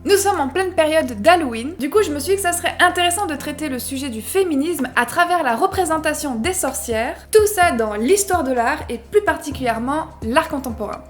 Nous sommes en pleine période d'Halloween, du coup je me suis dit que ça serait intéressant de traiter le sujet du féminisme à travers la représentation des sorcières, tout ça dans l'histoire de l'art et plus particulièrement l'art contemporain.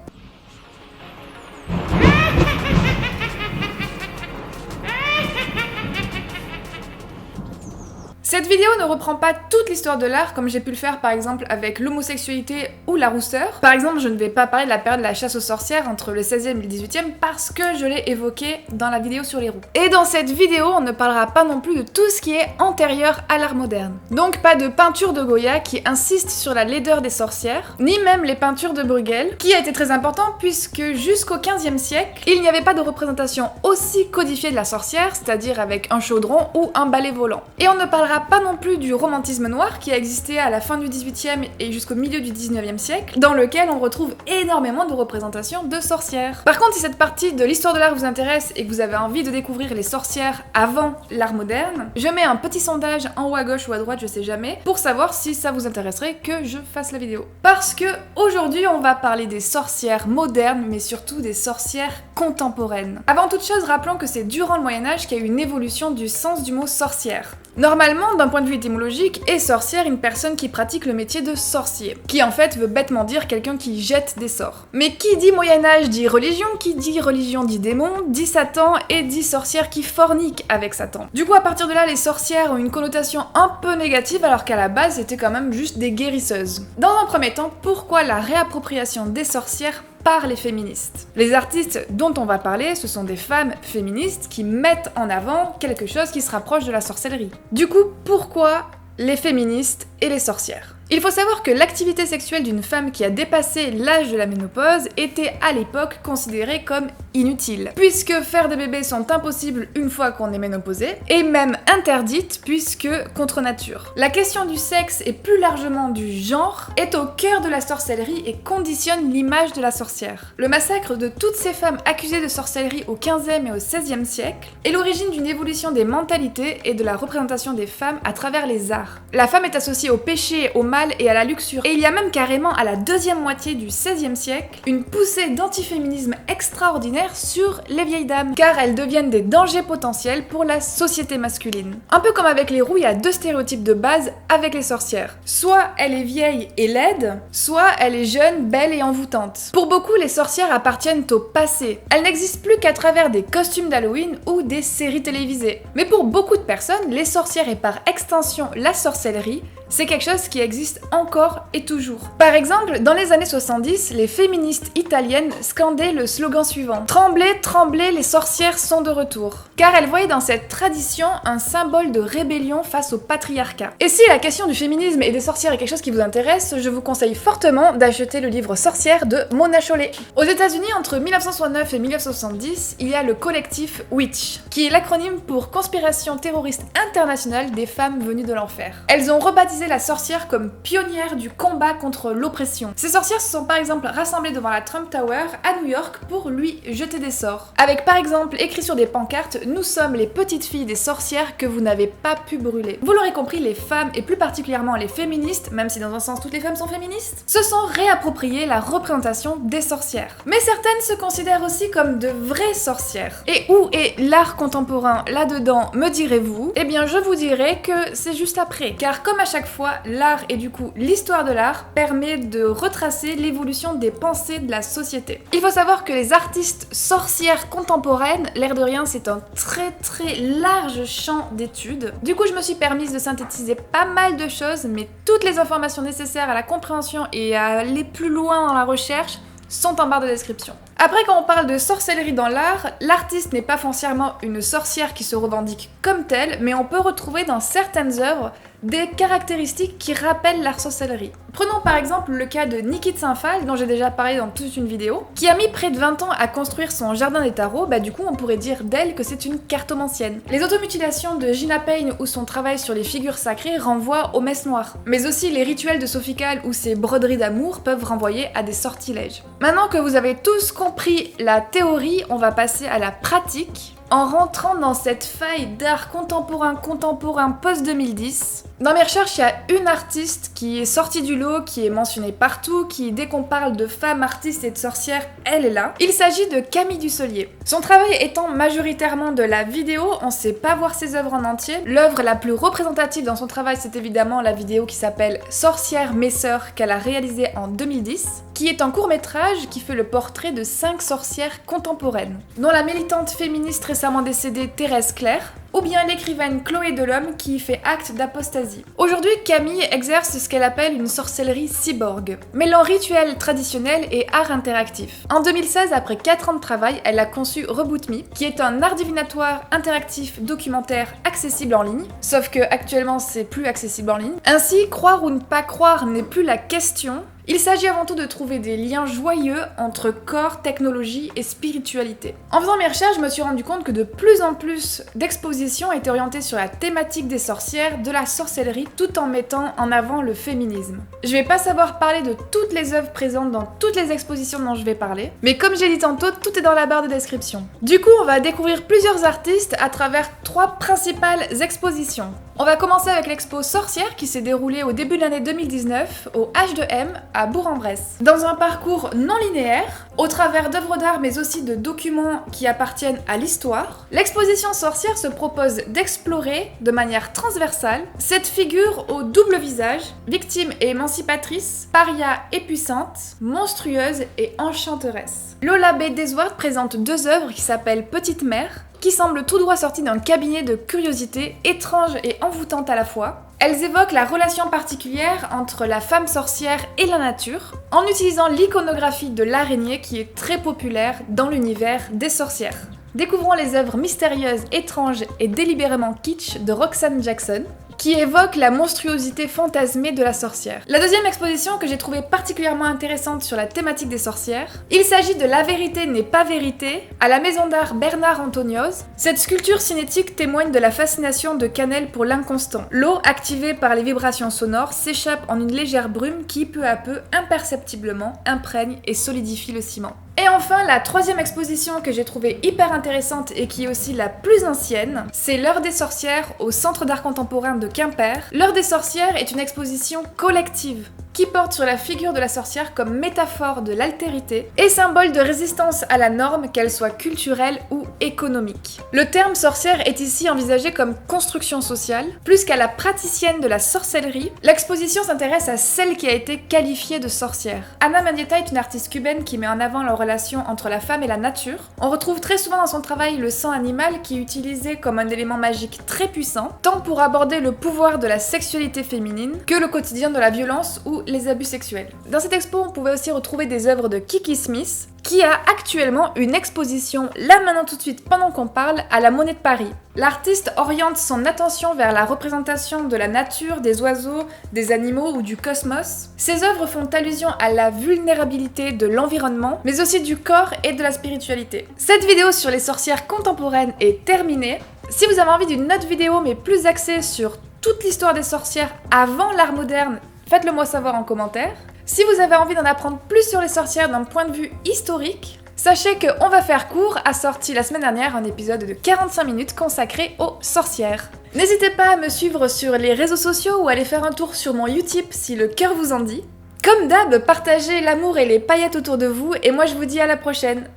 Cette vidéo ne reprend pas toute l'histoire de l'art comme j'ai pu le faire par exemple avec l'homosexualité ou la rousseur. Par exemple, je ne vais pas parler de la période de la chasse aux sorcières entre le 16e et le 18e parce que je l'ai évoqué dans la vidéo sur les roues. Et dans cette vidéo, on ne parlera pas non plus de tout ce qui est antérieur à l'art moderne. Donc pas de peinture de Goya qui insiste sur la laideur des sorcières, ni même les peintures de Bruegel, qui a été très important puisque jusqu'au 15e siècle, il n'y avait pas de représentation aussi codifiée de la sorcière, c'est-à-dire avec un chaudron ou un balai volant. Et on ne parlera pas non plus du romantisme noir qui a existé à la fin du 18e et jusqu'au milieu du 19e siècle, dans lequel on retrouve énormément de représentations de sorcières. Par contre, si cette partie de l'histoire de l'art vous intéresse et que vous avez envie de découvrir les sorcières avant l'art moderne, je mets un petit sondage en haut à gauche ou à droite, je sais jamais, pour savoir si ça vous intéresserait que je fasse la vidéo. Parce que aujourd'hui, on va parler des sorcières modernes, mais surtout des sorcières contemporaines. Avant toute chose, rappelons que c'est durant le Moyen-Âge qu'il y a eu une évolution du sens du mot sorcière. Normalement, d'un point de vue étymologique, est sorcière une personne qui pratique le métier de sorcier, qui en fait veut bêtement dire quelqu'un qui jette des sorts. Mais qui dit Moyen-Âge dit religion dit démon, dit Satan et dit sorcière qui fornique avec Satan. Du coup, à partir de là, les sorcières ont une connotation un peu négative alors qu'à la base, c'était quand même juste des guérisseuses. Dans un premier temps, pourquoi la réappropriation des sorcières par les féministes? Les artistes dont on va parler, ce sont des femmes féministes qui mettent en avant quelque chose qui se rapproche de la sorcellerie. Du coup, pourquoi les féministes et les sorcières? Il faut savoir que l'activité sexuelle d'une femme qui a dépassé l'âge de la ménopause était à l'époque considérée comme inutile, puisque faire des bébés sont impossibles une fois qu'on est ménopausé, et même interdites puisque contre nature. La question du sexe et plus largement du genre est au cœur de la sorcellerie et conditionne l'image de la sorcière. Le massacre de toutes ces femmes accusées de sorcellerie au 15e et au 16e siècle est l'origine d'une évolution des mentalités et de la représentation des femmes à travers les arts. La femme est associée au péché, au mal et à la luxure. Et il y a même carrément à la deuxième moitié du XVIe siècle une poussée d'antiféminisme extraordinaire sur les vieilles dames, car elles deviennent des dangers potentiels pour la société masculine. Un peu comme avec les roues, il y a deux stéréotypes de base avec les sorcières. Soit elle est vieille et laide, soit elle est jeune, belle et envoûtante. Pour beaucoup, les sorcières appartiennent au passé. Elles n'existent plus qu'à travers des costumes d'Halloween ou des séries télévisées. Mais pour beaucoup de personnes, les sorcières et par extension la sorcellerie, c'est quelque chose qui existe encore et toujours. Par exemple, dans les années 70, les féministes italiennes scandaient le slogan suivant: « Tremblez, tremblez, les sorcières sont de retour », car elles voyaient dans cette tradition un symbole de rébellion face au patriarcat. Et si la question du féminisme et des sorcières est quelque chose qui vous intéresse, je vous conseille fortement d'acheter le livre Sorcières de Mona Chollet. Aux États-Unis, entre 1969 et 1970, il y a le collectif Witch, qui est l'acronyme pour Conspiration terroriste internationale des femmes venues de l'enfer. Elles ont rebaptisé la sorcière comme pionnière du combat contre l'oppression. Ces sorcières se sont par exemple rassemblées devant la Trump Tower à New York pour lui jeter des sorts. Avec par exemple écrit sur des pancartes: « Nous sommes les petites filles des sorcières que vous n'avez pas pu brûler ». Vous l'aurez compris, les femmes, et plus particulièrement les féministes, même si dans un sens toutes les femmes sont féministes, se sont réappropriées la représentation des sorcières. Mais certaines se considèrent aussi comme de vraies sorcières. Et où est l'art contemporain là-dedans, me direz-vous? Eh bien je vous dirai que c'est juste après, car comme à chaque fois, l'art et du coup l'histoire de l'art permet de retracer l'évolution des pensées de la société. Il faut savoir que les artistes sorcières contemporaines, l'air de rien, c'est un très large champ d'études. Du coup, je me suis permise de synthétiser pas mal de choses, mais toutes les informations nécessaires à la compréhension et à aller plus loin dans la recherche sont en barre de description. Après, quand on parle de sorcellerie dans l'art, l'artiste n'est pas foncièrement une sorcière qui se revendique comme telle, mais on peut retrouver dans certaines œuvres des caractéristiques qui rappellent la sorcellerie. Prenons par exemple le cas de Niki de Saint-Phal, dont j'ai déjà parlé dans toute une vidéo, qui a mis près de 20 ans à construire son jardin des tarots. Du coup on pourrait dire d'elle que c'est une cartomancienne. Les automutilations de Gina Payne ou son travail sur les figures sacrées renvoient aux messes noires. Mais aussi les rituels de Sophie Calle ou ses broderies d'amour peuvent renvoyer à des sortilèges. Maintenant que vous avez tous compris la théorie, on va passer à la pratique. en rentrant dans cette faille d'art contemporain post-2010. Dans mes recherches, il y a une artiste qui est sortie du lot, qui est mentionnée partout, qui, dès qu'on parle de femmes artistes et de sorcières, elle est là. Il s'agit de Camille Dussolier. Son travail étant majoritairement de la vidéo, on sait pas voir ses œuvres en entier. L'œuvre la plus représentative dans son travail, c'est évidemment la vidéo qui s'appelle Sorcières, mes sœurs, qu'elle a réalisée en 2010, qui est un court-métrage qui fait le portrait de 5 sorcières contemporaines, dont la militante féministe récemment décédée Thérèse Claire, ou bien l'écrivaine Chloé Delhomme qui fait acte d'apostasie. Aujourd'hui, Camille exerce ce qu'elle appelle une sorcellerie cyborg, mêlant rituels traditionnels et art interactif. En 2016, après 4 ans de travail, elle a conçu Reboot Me, qui est un art divinatoire interactif documentaire accessible en ligne, sauf que actuellement c'est plus accessible en ligne. Ainsi, croire ou ne pas croire n'est plus la question. Il s'agit avant tout de trouver des liens joyeux entre corps, technologie et spiritualité. En faisant mes recherches, je me suis rendu compte que de plus en plus d'expositions étaient orientées sur la thématique des sorcières, de la sorcellerie, tout en mettant en avant le féminisme. Je vais pas savoir parler de toutes les œuvres présentes dans toutes les expositions dont je vais parler, mais comme j'ai dit tantôt, tout est dans la barre de description. Du coup, on va découvrir plusieurs artistes à travers 3 principales expositions. On va commencer avec l'expo Sorcières qui s'est déroulée au début de l'année 2019 au H2M à Bourg-en-Bresse. Dans un parcours non linéaire, au travers d'œuvres d'art mais aussi de documents qui appartiennent à l'histoire, l'exposition Sorcières se propose d'explorer de manière transversale cette figure au double visage, victime et émancipatrice, paria et puissante, monstrueuse et enchanteresse. Lola B. Desward présente 2 œuvres qui s'appellent Petite Mère, qui semblent tout droit sorties d'un cabinet de curiosité étrange et envoûtante à la fois. Elles évoquent la relation particulière entre la femme sorcière et la nature, en utilisant l'iconographie de l'araignée qui est très populaire dans l'univers des sorcières. Découvrons les œuvres mystérieuses, étranges et délibérément kitsch de Roxane Jackson, qui évoque la monstruosité fantasmée de la sorcière. La deuxième exposition que j'ai trouvée particulièrement intéressante sur la thématique des sorcières, il s'agit de La vérité n'est pas vérité, à la maison d'art Bernard Antonioz. Cette sculpture cinétique témoigne de la fascination de Canel pour l'inconstant. L'eau, activée par les vibrations sonores, s'échappe en une légère brume qui, peu à peu, imperceptiblement, imprègne et solidifie le ciment. Et enfin, la 3e exposition que j'ai trouvée hyper intéressante et qui est aussi la plus ancienne, c'est L'heure des sorcières au Centre d'art contemporain de Quimper. L'heure des sorcières est une exposition collective qui porte sur la figure de la sorcière comme métaphore de l'altérité et symbole de résistance à la norme, qu'elle soit culturelle ou économique. Le terme sorcière est ici envisagé comme construction sociale, plus qu'à la praticienne de la sorcellerie. L'exposition s'intéresse à celle qui a été qualifiée de sorcière. Ana Mendieta est une artiste cubaine qui met en avant la relation entre la femme et la nature. On retrouve très souvent dans son travail le sang animal qui est utilisé comme un élément magique très puissant, tant pour aborder le pouvoir de la sexualité féminine que le quotidien de la violence ou les abus sexuels. Dans cette expo, on pouvait aussi retrouver des œuvres de Kiki Smith, qui a actuellement une exposition, là maintenant tout de suite pendant qu'on parle, à la Monnaie de Paris. L'artiste oriente son attention vers la représentation de la nature, des oiseaux, des animaux ou du cosmos. Ses œuvres font allusion à la vulnérabilité de l'environnement, mais aussi du corps et de la spiritualité. Cette vidéo sur les sorcières contemporaines est terminée. Si vous avez envie d'une autre vidéo mais plus axée sur toute l'histoire des sorcières avant l'art moderne, faites-le moi savoir en commentaire. Si vous avez envie d'en apprendre plus sur les sorcières d'un point de vue historique, sachez que On va faire court a sorti la semaine dernière un épisode de 45 minutes consacré aux sorcières. N'hésitez pas à me suivre sur les réseaux sociaux ou à aller faire un tour sur mon Utip si le cœur vous en dit. Comme d'hab, partagez l'amour et les paillettes autour de vous et moi je vous dis à la prochaine.